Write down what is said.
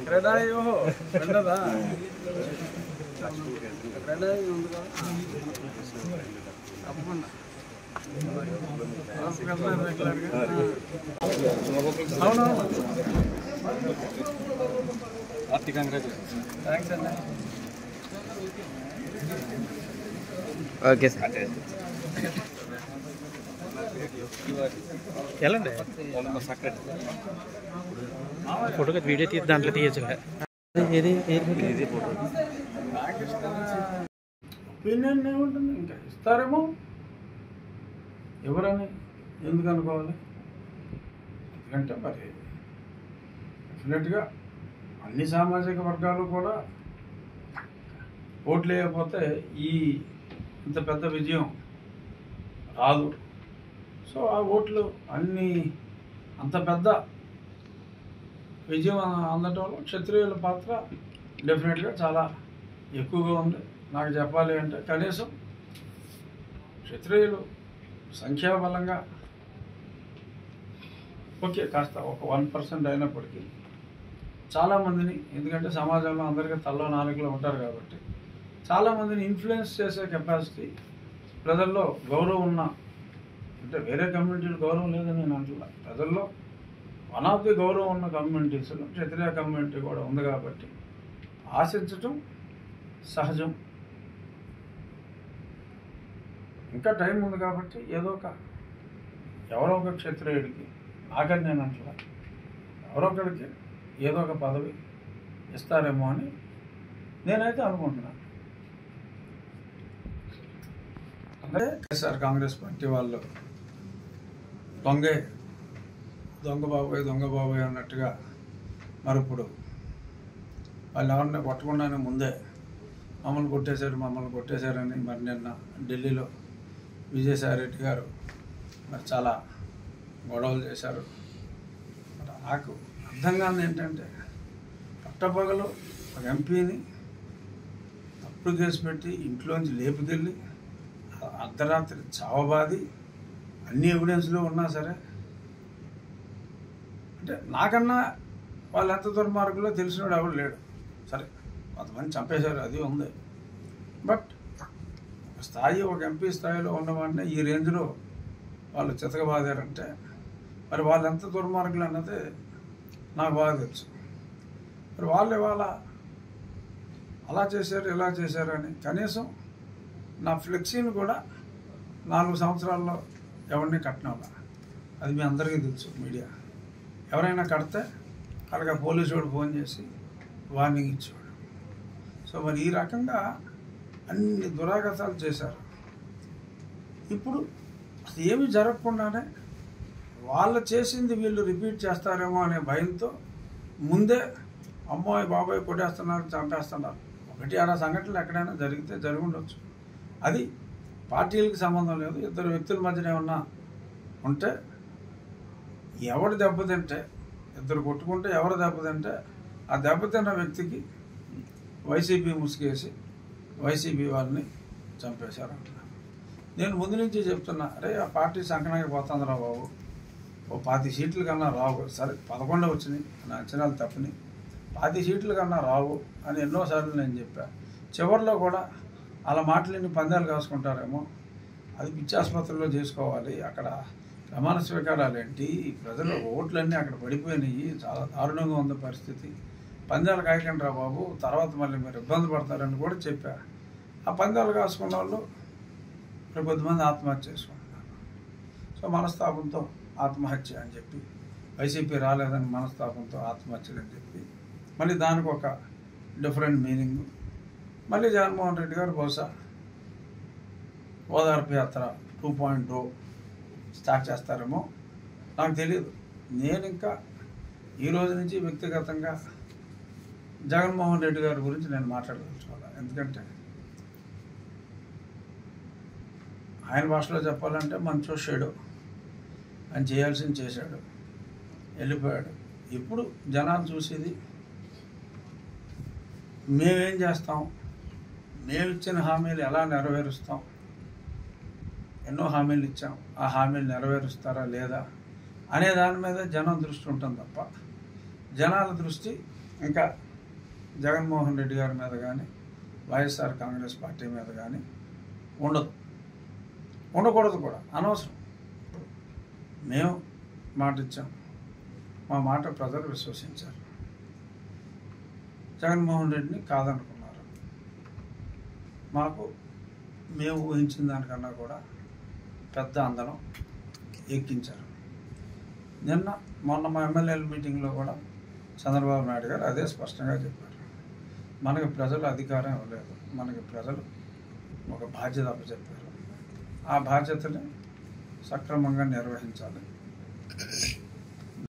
క్రెడాయో రెండదా క్రెడాయి ఉంది కదా తప్పకుండా అవును థ్యాంక్స్ అండి ఓకే సార్ వెళ్ళండి ఫోటోగా వీడియో తీసి దాంట్లో తీయచ్చు ఏది ఒపీనియన్ ఏముంటుంది ఇంకా ఇస్తారేమో ఎవరని ఎందుకు అనుకోవాలి ఎందుకంటే మరి డెఫినెట్గా అన్ని సామాజిక వర్గాలు కూడా ఓట్లు వేయకపోతే ఈ ఇంత పెద్ద విజయం రాదు. సో ఆ ఓట్లు అన్ని అంత పెద్ద విజయం అందటంలో క్షత్రియుల పాత్ర డెఫినెట్గా చాలా ఎక్కువగా ఉంది. నాకు చెప్పాలి అంటే కనీసం క్షత్రియులు సంఖ్యాబలంగా ఓకే కాస్త ఒక 1% అయినప్పటికీ చాలామందిని, ఎందుకంటే సమాజంలో అందరికీ తల్లో నాలుగులో ఉంటారు కాబట్టి చాలామందిని ఇన్ఫ్లుయెన్స్ చేసే కెపాసిటీ ప్రజల్లో గౌరవం ఉన్న, అంటే వేరే కమ్యూనిటీలు గౌరవం లేదని నేను అంటున్నా, ప్రజల్లో వన్ ఆఫ్ ది గౌరవం ఉన్న కమ్యూనిటీస్లో క్షత్రియ కమ్యూనిటీ కూడా ఉంది కాబట్టి ఆశించటం సహజం. ఇంకా టైం ఉంది కాబట్టి ఏదో ఒక ఎవరో ఒక క్షత్రియుడికి, నాకని నేను అంటున్నా, ఎవరో ఒకరికి ఏదో ఒక పదవి ఇస్తారేమో అని నేనైతే అనుకుంటున్నాను. అంటే సార్ కాంగ్రెస్ పార్టీ వాళ్ళు దొంగ బాబాయ్ అన్నట్టుగా మరి ఇప్పుడు వాళ్ళు ఎవరిని కొట్టకుండానే ముందే మమ్మల్ని కొట్టేశారని మరి నిన్న ఢిల్లీలో విజయసాయి రెడ్డి గారు మరి చాలా గొడవలు చేశారు. మరి నాకు అర్థం కాదు ఏంటంటే పట్టపగలు ఒక ఎంపీని తప్పుడు కేసు పెట్టి ఇంట్లోంచి లేపుకెళ్ళి అర్ధరాత్రి చావబాది అన్ని ఎవిడెన్స్లో ఉన్నా సరే, అంటే నాకన్నా వాళ్ళు ఎంత దుర్మార్గులో తెలిసినోడు ఎవరు లేడు. సరే కొంతమంది చంపేశారు, అది ఉంది. బట్ ఒక స్థాయి, ఒక ఎంపీ స్థాయిలో ఉన్నవాడిని ఈ రేంజ్లో వాళ్ళు చితకబాదారంటే మరి వాళ్ళు ఎంత దుర్మార్గులు అన్నది నాకు బాగా తెలుసు. మరి వాళ్ళు ఇవాళ అలా చేశారు ఇలా చేశారు అని కనీసం నా ఫ్లెక్సీని కూడా 4 సంవత్సరాల్లో ఎవరిని కట్టినా, అది మీ అందరికీ తెలుసు. మీడియా ఎవరైనా కడితే అలాగే పోలీసు వాడు ఫోన్ చేసి వార్నింగ్ ఇచ్చేవాడు. సో మరి ఈ రకంగా అన్ని దురాగతాలు చేశారు. ఇప్పుడు అసలు ఏమీ జరగకుండానే వాళ్ళు చేసింది వీళ్ళు రిపీట్ చేస్తారేమో అనే భయంతో ముందే అమ్మాయి బాబాయ్ కొట్టేస్తున్నారు, చంపేస్తున్నారు. ఒకటి అలా సంఘటనలు ఎక్కడైనా జరిగితే జరిగి ఉండొచ్చు. అది పార్టీలకు సంబంధం లేదు. ఇద్దరు వ్యక్తుల మధ్యన ఏమన్నా ఉంటే ఎవడు దెబ్బతింటే, ఇద్దరు కొట్టుకుంటే ఎవరు దెబ్బతింటే ఆ దెబ్బతిన్న వ్యక్తికి వైసీపీ ముసుగేసి వైసీపీ వాళ్ళని చంపేశారంటున్నారు. నేను ముందు నుంచి చెప్తున్నా, అరే ఆ పార్టీ సంకనానికి పోతుందిరా బాబు, ఓ 10 సీట్ల కన్నా రావు. సరే 11 వచ్చినాయి, నా అంచనాలు తప్పని, 10 సీట్ల కన్నా రావు అని ఎన్నోసార్లు నేను చెప్పా. చివరిలో కూడా అలా మాటలని పందాలు కాసుకుంటారేమో, అది పిచ్చాసుపత్రిలో చేసుకోవాలి, అక్కడ ప్రమాణ స్వీకారాలు ఏంటి, ప్రజల ఓట్లన్నీ అక్కడ పడిపోయినాయి, చాలా దారుణంగా ఉంది పరిస్థితి, పందాలు కాయకండి రా బాబు, తర్వాత మళ్ళీ మీరు ఇబ్బంది పడతారని కూడా చెప్పా. ఆ పందాలు కాసుకున్న వాళ్ళు ఇప్పుడు కొద్దిమంది ఆత్మహత్య చేసుకుంటున్నారు. సో మనస్తాపంతో ఆత్మహత్య అని చెప్పి, వైసీపీ రాలేదని మనస్తాపంతో ఆత్మహత్యలు అని చెప్పి మళ్ళీ దానికి ఒక డిఫరెంట్ మీనింగ్. మళ్ళీ జగన్మోహన్ రెడ్డి గారు బహుశా ఓదార్పు యాత్ర 2.0 స్టార్ట్ చేస్తారేమో, నాకు తెలియదు. నేను ఇంకా ఈ రోజు నుంచి వ్యక్తిగతంగా జగన్మోహన్ రెడ్డి గారి గురించి నేను మాట్లాడదలుచుకోవాలి. ఎందుకంటే ఆయన భాషలో చెప్పాలంటే మంచో షేడో, ఆయన చేయాల్సింది చేశాడు, వెళ్ళిపోయాడు. ఇప్పుడు జనాలు చూసేది మేమేం చేస్తాం, మేము ఇచ్చిన హామీలు ఎలా నెరవేరుస్తాం, ఎన్నో హామీలు ఇచ్చాం, ఆ హామీలు నెరవేరుస్తారా లేదా అనే దాని మీద జనం దృష్టి ఉంటుంది తప్ప జనాల దృష్టి ఇంకా జగన్మోహన్ రెడ్డి గారి మీద కానీ వైఎస్ఆర్ కాంగ్రెస్ పార్టీ మీద కానీ ఉండకూడదు కూడా, అనవసరం. మేము మాట ఇచ్చాం, మా మాట ప్రజలు విశ్వసించారు. జగన్మోహన్ రెడ్డిని కాదనుకున్నారు. మాకు మేము ఊహించిన దానికన్నా కూడా పెద్ద అందరం ఎక్కించారు. మొన్న మా ఎమ్మెల్యేల మీటింగ్లో కూడా చంద్రబాబు నాయుడు గారు అదే స్పష్టంగా చెప్పారు. మనకి ప్రజలు అధికారం ఇవ్వలేదు, మనకి ప్రజలు ఒక బాధ్యత అప్పచెప్పారు. ఆ బాధ్యతని సక్రమంగా నిర్వహించాలి.